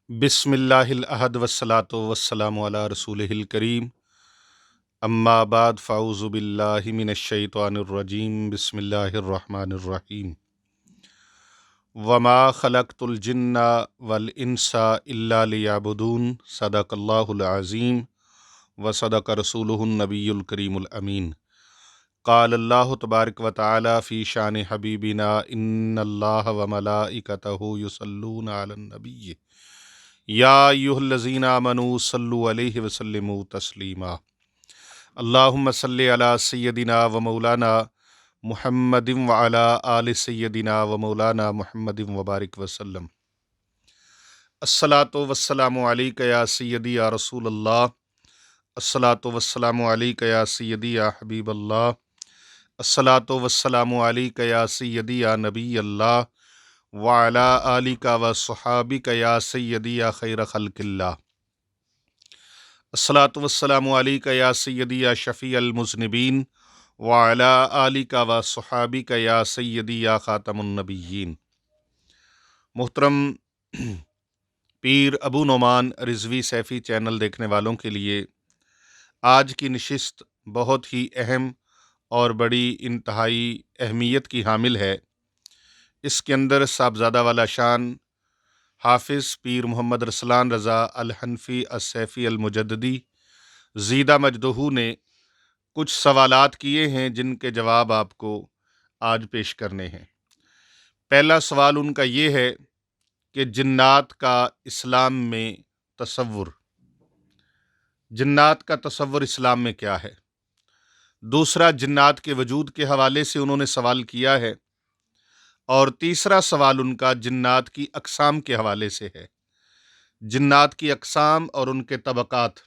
بسم اللہ الأحد والصلاة والسلام علی رسولہ الکریم اما بعد فاعوذ باللہ من الشیطان الرجیم بسم اللہ الرحمن الرحیم وما خلقت الجن والانس الا لیعبدون صدق اللہ العظیم وصدق رسولہ النبی الکریم الامین قال اللہ تبارک و تعالی فی شان حبیبنا ان اللہ وملائکتہ یصلون علی النبی یا ایھا الذین آمنوا صلوا علیہ وسلموا تسلیما اللہم صلی علی سیدنا و مولانا محمد وعلی آل سیدنا و مولانا محمد وبارک وسلم الصلاۃ والسلام علیک یا سیدی یا رسول اللہ، الصلاۃ والسلام علیک یا سیدی یا حبیب اللہ، الصلاۃ والسلام علیک یا سیدی یا نبی اللہ وعلی آلک و صحابک یا سیدی یا خیر خلق اللہ، الصلاۃ والسلام علیک یا سیدی یا شفیع المذنبین وعلی آلک و صحابک یا سیدی یا خاتم النبیین۔ محترم پیر ابو نعمان رضوی سیفی چینل دیکھنے والوں کے لیے آج کی نشست بہت ہی اہم اور بڑی انتہائی اہمیت کی حامل ہے۔ اس کے اندر صاحبزادہ والا شان حافظ پیر محمد رسلان رضا الحنفی السیفی المجددی زیدہ مجدہ نے کچھ سوالات کیے ہیں جن کے جواب آپ کو آج پیش کرنے ہیں۔ پہلا سوال ان کا یہ ہے کہ جنات کا اسلام میں تصور، جنات کا تصور اسلام میں کیا ہے؟ دوسرا، جنات کے وجود کے حوالے سے انہوں نے سوال کیا ہے، اور تیسرا سوال ان کا جنات کی اقسام کے حوالے سے ہے، جنات کی اقسام اور ان کے طبقات۔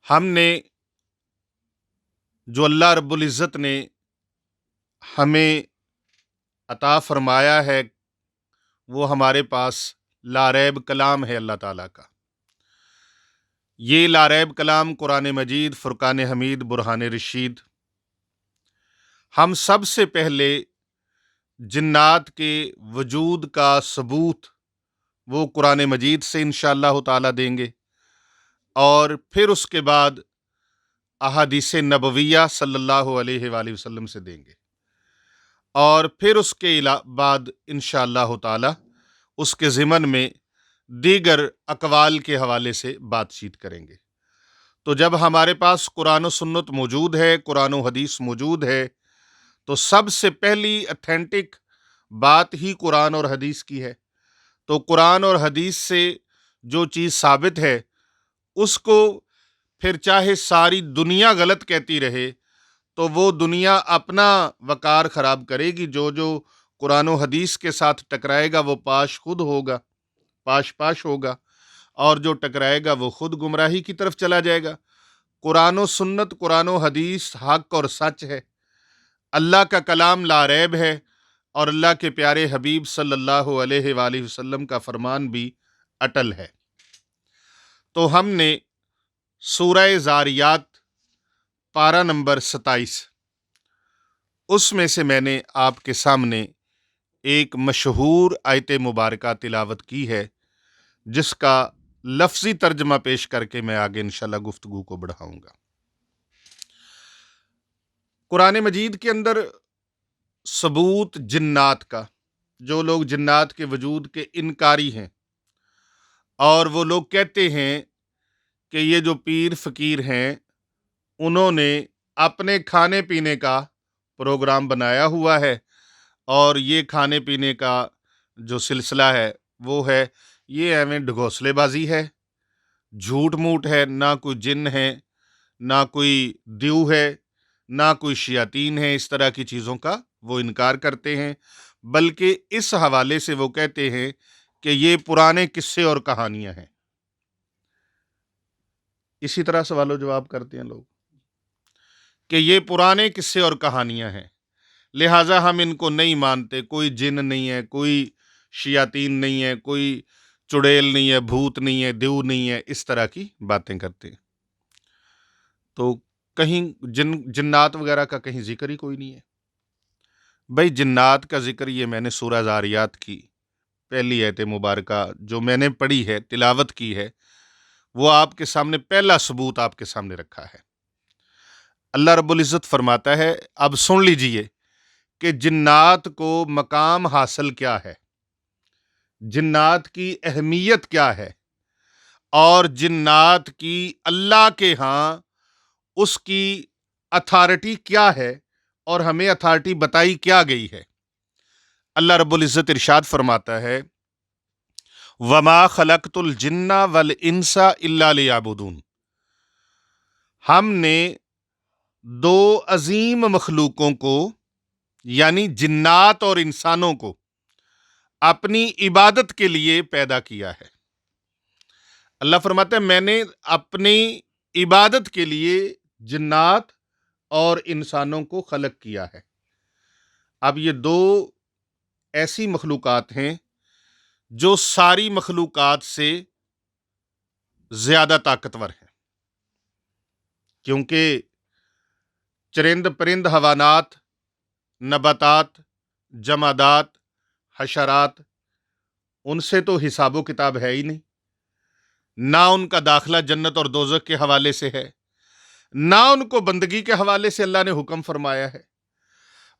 ہم نے جو اللہ رب العزت نے ہمیں عطا فرمایا ہے وہ ہمارے پاس لاریب کلام ہے اللہ تعالیٰ کا۔ یہ لاریب کلام قرآن مجید، فرقان حمید، برہان رشید۔ ہم سب سے پہلے جنات کے وجود کا ثبوت وہ قرآن مجید سے انشاءاللہ تعالیٰ دیں گے، اور پھر اس کے بعد احادیث نبویہ صلی اللہ علیہ وآلہ وسلم سے دیں گے، اور پھر اس کے بعد انشاءاللہ تعالیٰ اس کے ضمن میں دیگر اقوال کے حوالے سے بات چیت کریں گے۔ تو جب ہمارے پاس قرآن و سنت موجود ہے، قرآن و حدیث موجود ہے، تو سب سے پہلی اتھینٹک بات ہی قرآن اور حدیث کی ہے۔ تو قرآن اور حدیث سے جو چیز ثابت ہے اس کو پھر چاہے ساری دنیا غلط کہتی رہے تو وہ دنیا اپنا وقار خراب کرے گی۔ جو قرآن و حدیث کے ساتھ ٹکرائے گا وہ پاش خود ہوگا، پاش ہوگا، اور جو ٹکرائے گا وہ خود گمراہی کی طرف چلا جائے گا۔ قرآن و سنت، قرآن و حدیث حق اور سچ ہے، اللہ کا کلام لا ریب ہے، اور اللہ کے پیارے حبیب صلی اللہ علیہ وآلہ وسلم کا فرمان بھی اٹل ہے۔ تو ہم نے سورہ زاریات پارہ نمبر 27، اس میں سے میں نے آپ کے سامنے ایک مشہور آیت مبارکہ تلاوت کی ہے، جس کا لفظی ترجمہ پیش کر کے میں آگے انشاءاللہ گفتگو کو بڑھاؤں گا۔ قرآن مجید کے اندر ثبوت جنات کا، جو لوگ جنات کے وجود کے انکاری ہیں، اور وہ لوگ کہتے ہیں کہ یہ جو پیر فقیر ہیں انہوں نے اپنے کھانے پینے کا پروگرام بنایا ہوا ہے، اور یہ کھانے پینے کا جو سلسلہ ہے وہ ہے یہ ایویں ڈھگوسلے بازی ہے، جھوٹ موٹ ہے، نہ کوئی جن ہے، نہ کوئی دیو ہے، نہ کوئی شیاطین ہے۔ اس طرح کی چیزوں کا وہ انکار کرتے ہیں، بلکہ اس حوالے سے وہ کہتے ہیں کہ یہ پرانے قصے اور کہانیاں ہیں۔ اسی طرح سوال و جواب کرتے ہیں لوگ کہ یہ پرانے قصے اور کہانیاں ہیں، لہٰذا ہم ان کو نہیں مانتے، کوئی جن نہیں ہے، کوئی شیاطین نہیں ہے، کوئی چڑیل نہیں ہے، بھوت نہیں ہے، دیو نہیں ہے، اس طرح کی باتیں کرتے ہیں۔ تو کہیں جنات وغیرہ کا کہیں ذکر ہی کوئی نہیں ہے۔ بھئی جنات کا ذکر یہ میں نے سورہ زاریات کی پہلی آیت مبارکہ جو میں نے پڑھی ہے، تلاوت کی ہے، وہ آپ کے سامنے پہلا ثبوت آپ کے سامنے رکھا ہے۔ اللہ رب العزت فرماتا ہے، اب سن لیجئے کہ جنات کو مقام حاصل کیا ہے، جنات کی اہمیت کیا ہے، اور جنات کی اللہ کے ہاں اس کی اتھارٹی کیا ہے، اور ہمیں اتھارٹی بتائی کیا گئی ہے۔ اللہ رب العزت ارشاد فرماتا ہے، وَمَا خَلَقْتُ الْجِنَّ وَالْإِنسَ إِلَّا لِيَعْبُدُونَ، ہم نے دو عظیم مخلوقوں کو یعنی جنات اور انسانوں کو اپنی عبادت کے لیے پیدا کیا ہے۔ اللہ فرماتا ہے میں نے اپنی عبادت کے لیے جنات اور انسانوں کو خلق کیا ہے۔ اب یہ دو ایسی مخلوقات ہیں جو ساری مخلوقات سے زیادہ طاقتور ہیں، کیونکہ چرند پرند حیوانات، نباتات، جمادات، حشرات، ان سے تو حساب و کتاب ہے ہی نہیں، نہ ان کا داخلہ جنت اور دوزخ کے حوالے سے ہے، نہ ان کو بندگی کے حوالے سے اللہ نے حکم فرمایا ہے۔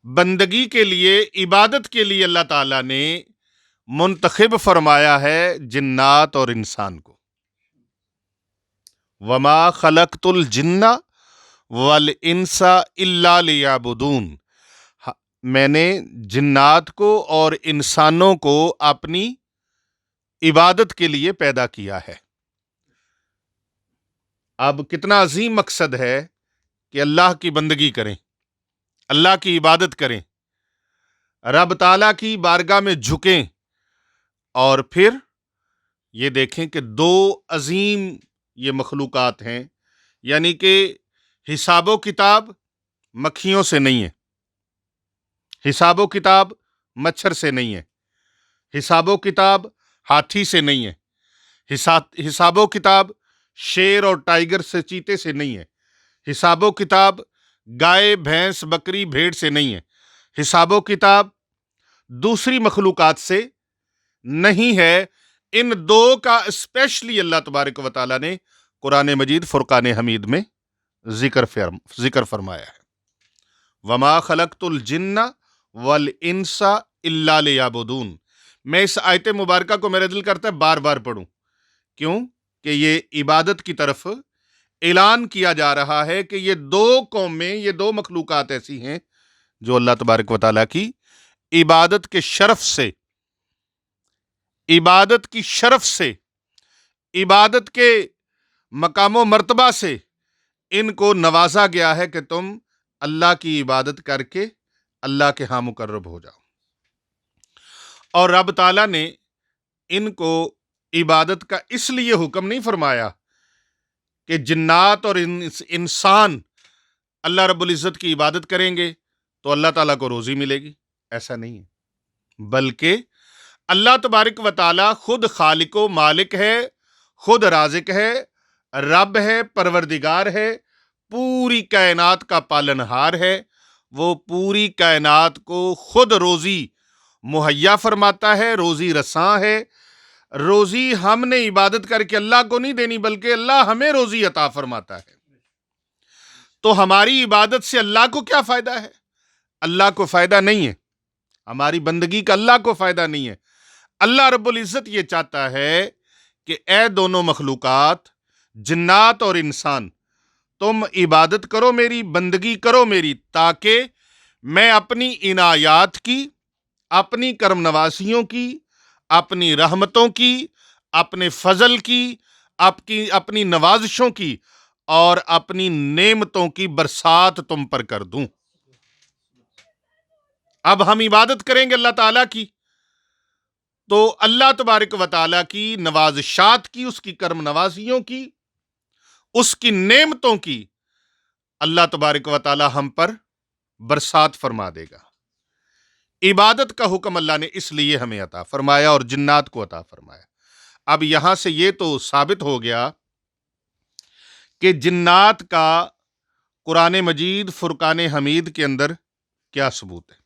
بندگی کے لیے، عبادت کے لیے اللہ تعالیٰ نے منتخب فرمایا ہے جنات اور انسان کو۔ وَمَا خَلَقْتُ الْجِنَّ وَالْإِنسَ إِلَّا لِيَعْبُدُونَ، میں نے جنات کو اور انسانوں کو اپنی عبادت کے لیے پیدا کیا ہے۔ اب کتنا عظیم مقصد ہے کہ اللہ کی بندگی کریں، اللہ کی عبادت کریں، رب تعالیٰ کی بارگاہ میں جھکیں، اور پھر یہ دیکھیں کہ دو عظیم یہ مخلوقات ہیں، یعنی کہ حساب و کتاب مکھیوں سے نہیں ہے، حساب و کتاب مچھر سے نہیں ہے، حساب و کتاب ہاتھی سے نہیں ہے، حساب و کتاب شیر اور ٹائیگر سے، چیتے سے نہیں ہے، حساب و کتاب گائے، بھینس، بکری، بھیڑ سے نہیں ہے، حساب و کتاب دوسری مخلوقات سے نہیں ہے۔ ان دو کا اسپیشلی اللہ تبارک و تعالیٰ نے قرآن مجید فرقان حمید میں ذکر فرمایا ہے۔ وَمَا خَلَقْتُ الْجِنَّ وَالْإِنسَ إِلَّا لِيَعْبُدُونَ۔ میں اس آیت مبارکہ کو میرا دل کرتا ہے بار بار پڑھوں، کیوں کہ یہ عبادت کی طرف اعلان کیا جا رہا ہے کہ یہ دو قومیں، یہ دو مخلوقات ایسی ہیں جو اللہ تبارک و تعالیٰ کی عبادت کے شرف سے، عبادت کی شرف سے، عبادت کے مقام و مرتبہ سے ان کو نوازا گیا ہے کہ تم اللہ کی عبادت کر کے اللہ کے ہاں مقرب ہو جاؤ۔ اور رب تعالیٰ نے ان کو عبادت کا اس لیے حکم نہیں فرمایا کہ جنات اور انسان اللہ رب العزت کی عبادت کریں گے تو اللہ تعالیٰ کو روزی ملے گی، ایسا نہیں ہے، بلکہ اللہ تبارک و تعالیٰ خود خالق و مالک ہے، خود رازق ہے، رب ہے، پروردگار ہے، پوری کائنات کا پالنہار ہے، وہ پوری کائنات کو خود روزی مہیا فرماتا ہے، روزی رساں ہے۔ روزی ہم نے عبادت کر کے اللہ کو نہیں دینی، بلکہ اللہ ہمیں روزی عطا فرماتا ہے۔ تو ہماری عبادت سے اللہ کو کیا فائدہ ہے؟ اللہ کو فائدہ نہیں ہے، ہماری بندگی کا اللہ کو فائدہ نہیں ہے۔ اللہ رب العزت یہ چاہتا ہے کہ اے دونوں مخلوقات، جنات اور انسان، تم عبادت کرو میری، بندگی کرو میری، تاکہ میں اپنی عنایات کی، اپنی کرم نوازیوں کی، اپنی رحمتوں کی، اپنے فضل کی، اپنی نوازشوں کی اور اپنی نعمتوں کی برسات تم پر کر دوں۔ اب ہم عبادت کریں گے اللہ تعالیٰ کی، تو اللہ تبارک و تعالیٰ کی نوازشات کی، اس کی کرم نوازیوں کی، اس کی نعمتوں کی اللہ تبارک و تعالیٰ ہم پر برسات فرما دے گا۔ عبادت کا حکم اللہ نے اس لیے ہمیں عطا فرمایا اور جنات کو عطا فرمایا۔ اب یہاں سے یہ تو ثابت ہو گیا کہ جنات کا قرآن مجید فرقان حمید کے اندر کیا ثبوت ہے۔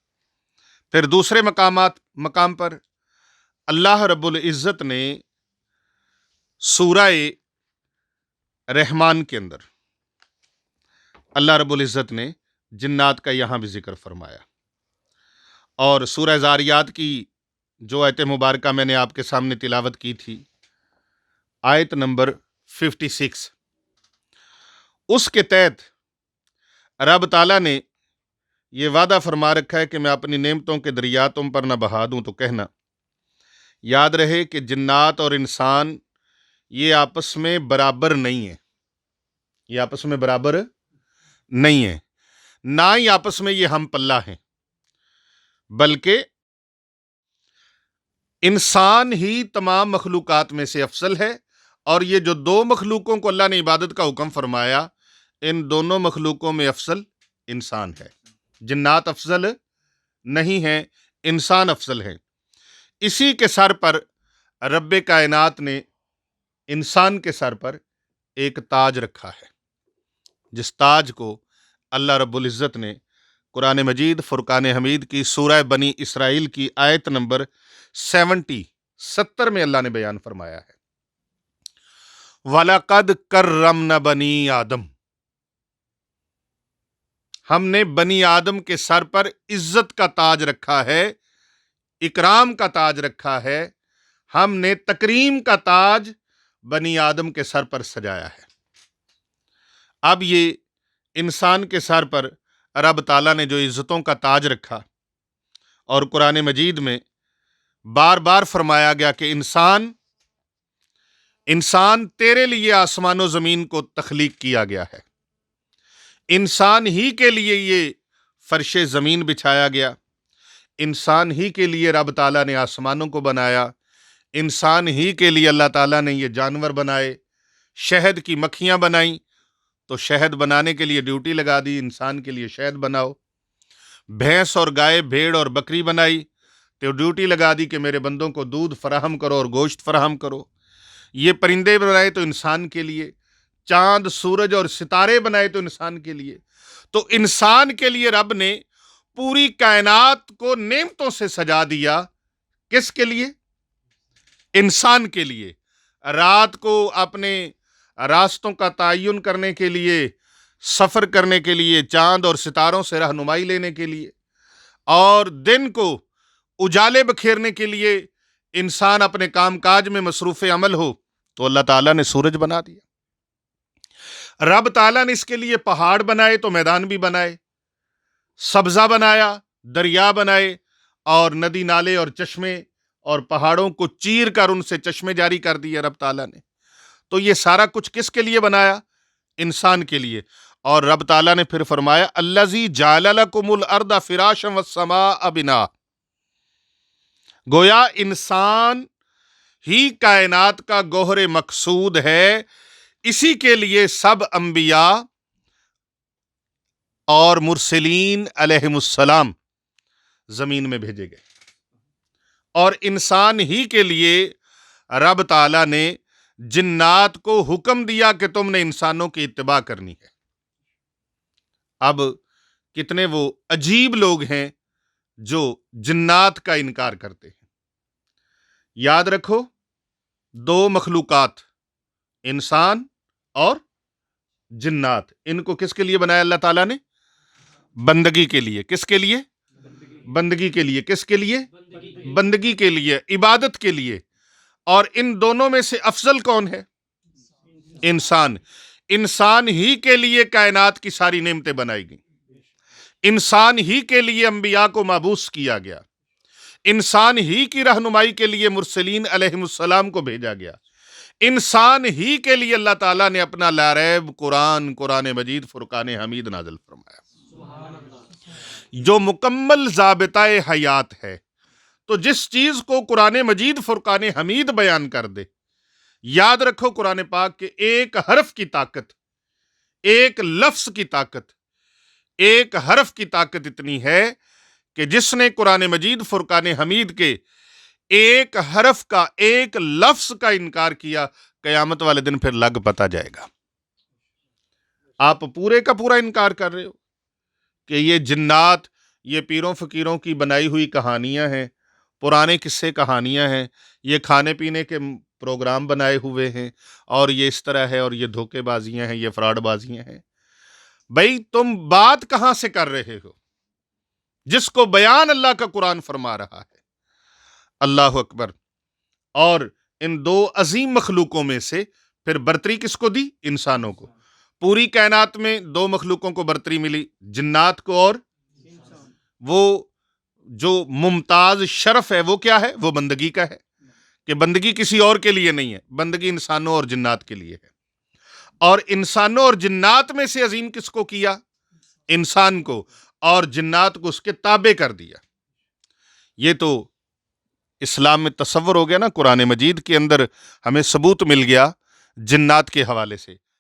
پھر دوسرے مقام پر اللہ رب العزت نے سورہ رحمان کے اندر اللہ رب العزت نے جنات کا یہاں بھی ذکر فرمایا، اور سورہ زاریات کی جو آیت مبارکہ میں نے آپ کے سامنے تلاوت کی تھی، آیت نمبر 56، اس کے تحت رب تعالیٰ نے یہ وعدہ فرما رکھا ہے کہ میں اپنی نعمتوں کے دریا تم پر نہ بہا دوں تو کہنا۔ یاد رہے کہ جنات اور انسان یہ آپس میں برابر نہیں ہیں، یہ آپس میں برابر نہیں ہیں، نہ ہی آپس میں یہ ہم پلہ ہیں، بلکہ انسان ہی تمام مخلوقات میں سے افضل ہے، اور یہ جو دو مخلوقوں کو اللہ نے عبادت کا حکم فرمایا، ان دونوں مخلوقوں میں افضل انسان ہے۔ جنات افضل نہیں ہیں، انسان افضل ہے۔ اسی کے سر پر رب کائنات نے انسان کے سر پر ایک تاج رکھا ہے، جس تاج کو اللہ رب العزت نے قرآن مجید فرقان حمید کی سورہ بنی اسرائیل کی آیت نمبر 70 میں اللہ نے بیان فرمایا ہے، وَلَقَدْ كَرَّمْنَا بَنِي آدم، ہم نے بنی آدم کے سر پر عزت کا تاج رکھا ہے، اکرام کا تاج رکھا ہے، ہم نے تکریم کا تاج بنی آدم کے سر پر سجایا ہے۔ اب یہ انسان کے سر پر رب تعالیٰ نے جو عزتوں کا تاج رکھا، اور قرآن مجید میں بار بار فرمایا گیا کہ انسان تیرے لیے آسمان و زمین کو تخلیق کیا گیا ہے، انسان ہی کے لیے یہ فرش زمین بچھایا گیا، انسان ہی کے لیے رب تعالیٰ نے آسمانوں کو بنایا، انسان ہی کے لیے اللہ تعالیٰ نے یہ جانور بنائے، شہد کی مکھیاں بنائیں تو شہد بنانے کے لیے ڈیوٹی لگا دی، انسان کے لیے شہد بناؤ، بھینس اور گائے بھیڑ اور بکری بنائی تو ڈیوٹی لگا دی کہ میرے بندوں کو دودھ فراہم کرو اور گوشت فراہم کرو، یہ پرندے بنائے تو انسان کے لیے، چاند سورج اور ستارے بنائے تو انسان کے لیے۔ تو انسان کے لیے رب نے پوری کائنات کو نعمتوں سے سجا دیا، کس کے لیے؟ انسان کے لیے۔ رات کو اپنے راستوں کا تعین کرنے کے لیے، سفر کرنے کے لیے، چاند اور ستاروں سے رہنمائی لینے کے لیے، اور دن کو اجالے بکھیرنے کے لیے انسان اپنے کام کاج میں مصروف عمل ہو، تو اللہ تعالیٰ نے سورج بنا دیا۔ رب تعالیٰ نے اس کے لیے پہاڑ بنائے تو میدان بھی بنائے، سبزہ بنایا، دریا بنائے، اور ندی نالے اور چشمے اور پہاڑوں کو چیر کر ان سے چشمے جاری کر دیے رب تعالیٰ نے۔ تو یہ سارا کچھ کس کے لیے بنایا؟ انسان کے لیے۔ اور رب تعالیٰ نے پھر فرمایا الذی جعل لکم الارض فراشا والسماء بناء، گویا انسان ہی کائنات کا گوہر مقصود ہے، اسی کے لیے سب انبیاء اور مرسلین علیہم السلام زمین میں بھیجے گئے، اور انسان ہی کے لیے رب تعالیٰ نے جنات کو حکم دیا کہ تم نے انسانوں کی اتباع کرنی ہے۔ اب کتنے وہ عجیب لوگ ہیں جو جنات کا انکار کرتے ہیں۔ یاد رکھو، دو مخلوقات، انسان اور جنات، ان کو کس کے لیے بنایا اللہ تعالیٰ نے؟ بندگی کے لیے۔ کس کے لیے؟ بندگی کے لیے۔ کس کے لیے؟ بندگی کے لیے، عبادت کے لیے۔ اور ان دونوں میں سے افضل کون ہے؟ انسان۔ انسان ہی کے لیے کائنات کی ساری نعمتیں بنائی گئیں، انسان ہی کے لیے انبیاء کو مبعوث کیا گیا، انسان ہی کی رہنمائی کے لیے مرسلین علیہم السلام کو بھیجا گیا، انسان ہی کے لیے اللہ تعالیٰ نے اپنا لا ریب قرآن مجید فرقان حمید نازل فرمایا، جو مکمل ضابطہ حیات ہے۔ تو جس چیز کو قرآن مجید فرقان حمید بیان کر دے، یاد رکھو قرآن پاک کے ایک حرف کی طاقت، ایک لفظ کی طاقت، ایک حرف کی طاقت اتنی ہے کہ جس نے قرآن مجید فرقان حمید کے ایک حرف کا، ایک لفظ کا انکار کیا، قیامت والے دن پھر لگ پتا جائے گا۔ آپ پورے کا پورا انکار کر رہے ہو کہ یہ جنات، یہ پیروں فقیروں کی بنائی ہوئی کہانیاں ہیں، پرانے قصے کہانیاں ہیں، یہ کھانے پینے کے پروگرام بنائے ہوئے ہیں، اور یہ اس طرح ہے، اور یہ دھوکے بازیاں ہیں، یہ فراڈ بازیاں ہیں۔ بھئی تم بات کہاں سے کر رہے ہو جس کو بیان اللہ کا قرآن فرما رہا ہے؟ اللہ اکبر۔ اور ان دو عظیم مخلوقوں میں سے پھر برتری کس کو دی؟ انسانوں کو۔ پوری کائنات میں دو مخلوقوں کو برتری ملی، جنات کو اور وہ جو ممتاز شرف ہے وہ کیا ہے؟ وہ بندگی کا ہے، کہ بندگی کسی اور کے لیے نہیں ہے، بندگی انسانوں اور جنات کے لیے ہے۔ اور انسانوں اور جنات میں سے عظیم کس کو کیا؟ انسان کو، اور جنات کو اس کے تابع کر دیا۔ یہ تو اسلام میں تصور ہو گیا نا، قرآن مجید کے اندر ہمیں ثبوت مل گیا جنات کے حوالے سے